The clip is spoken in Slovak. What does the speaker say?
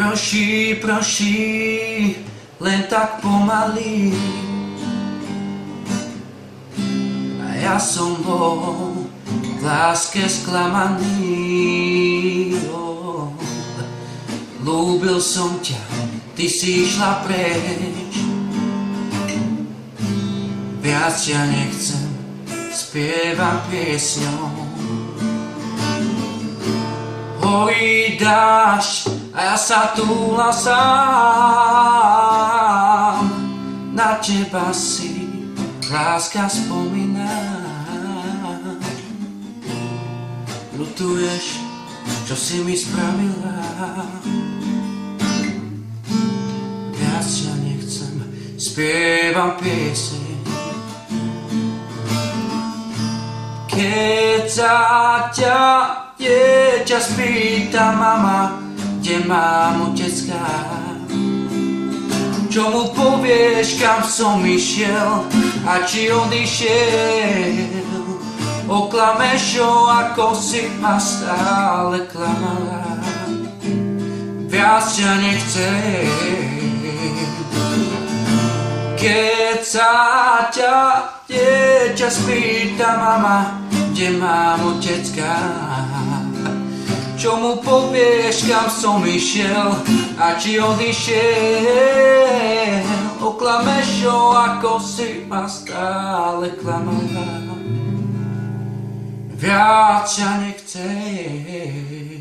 Prší, prší, len tak pomaly. A ja som bol v láske sklamaný. Ľúbil som ťa, ty si išla preč. Viac ťa nechcem, spievam piesňou. Horí dážď a ja sa túlam sám. Na teba si láska spomínam. Ľutuješ, čo si mi spravila. Viac ťa nechcem, spievam pieseň. Keď sa ťa dieťa spýta mama, kde mám otecka, čo mu povieš, kam som išiel a či odišiel. Oklameš ho, ako si ma stále klamala. Viac ťa nechcem. Keď sa ťa dieťa spýta mama, kde mám otecka, čo mu povieš, kam som išiel a či odišiel. Oklameš ho, ako si ma stále klamala. Viac ťa nechcem.